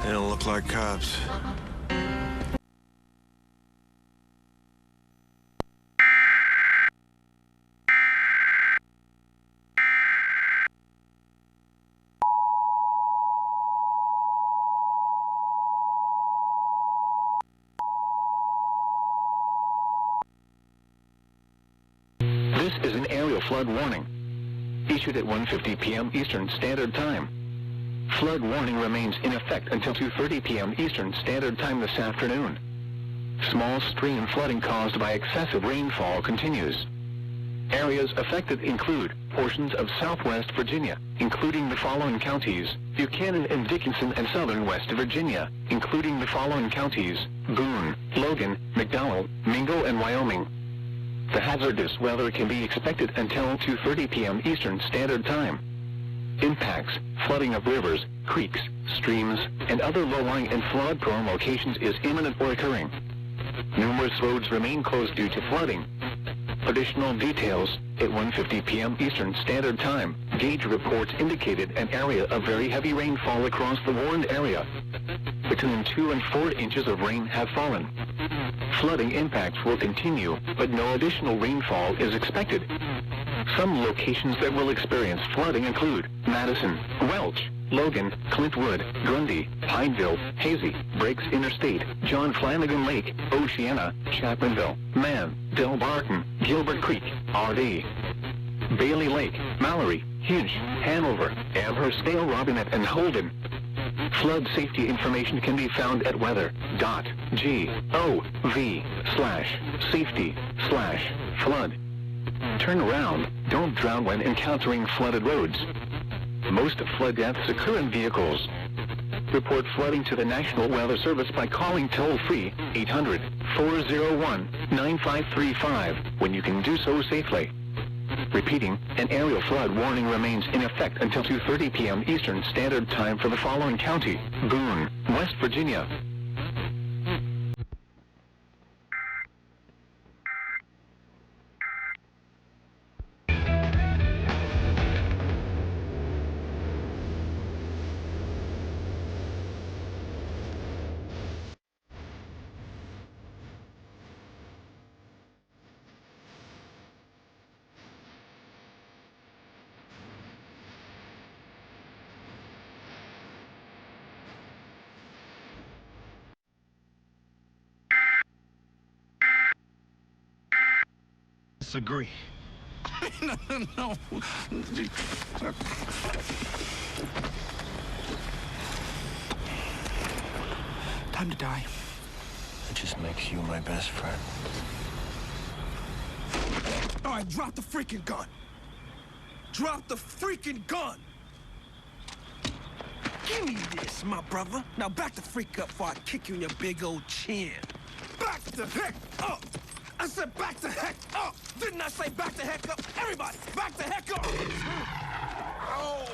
They don't look like cops. This is an aerial flood warning, issued at 1:50 p.m. Eastern Standard Time. Flood warning remains in effect until 2:30 p.m. Eastern Standard Time this afternoon. Small stream flooding caused by excessive rainfall continues. Areas affected include portions of southwest Virginia, including the following counties: Buchanan and Dickinson, and southern West Virginia, including the following counties: Boone, Logan, McDowell, Mingo, and Wyoming. The hazardous weather can be expected until 2:30 p.m. Eastern Standard Time. Impacts: flooding of rivers, creeks, streams, and other low-lying and flood-prone locations is imminent or occurring. Numerous roads remain closed due to flooding. Additional details: at 1:50 p.m. Eastern Standard Time, gauge reports indicated an area of very heavy rainfall across the warned area. Between 2 and 4 inches of rain have fallen. Flooding impacts will continue, but no additional rainfall is expected. Some locations that will experience flooding include Madison, Welch, Logan, Clintwood, Grundy, Pineville, Hazy, Breaks Interstate, John Flanagan Lake, Oceana, Chapmanville, Mann, Del Barton, Gilbert Creek, RD, Bailey Lake, Mallory, Hinch, Hanover, Amherst, Dale, Robinette, and Holden. Flood safety information can be found at weather.gov/safety/flood. Turn around. Don't drown when encountering flooded roads. Most flood deaths occur in vehicles. Report flooding to the National Weather Service by calling toll-free 800-401-9535 when you can do so safely. Repeating, an aerial flood warning remains in effect until 2:30 p.m. Eastern Standard Time for the following county: Boone, West Virginia. Disagree. No. Time to die. It just makes you my best friend. All right, drop the freaking gun. Drop the freaking gun. Give me this, my brother. Now back the freak up before I kick you in your big old chin. Back the heck up. I said back the heck up! Didn't I say back the heck up? Everybody, back the heck up! Oh!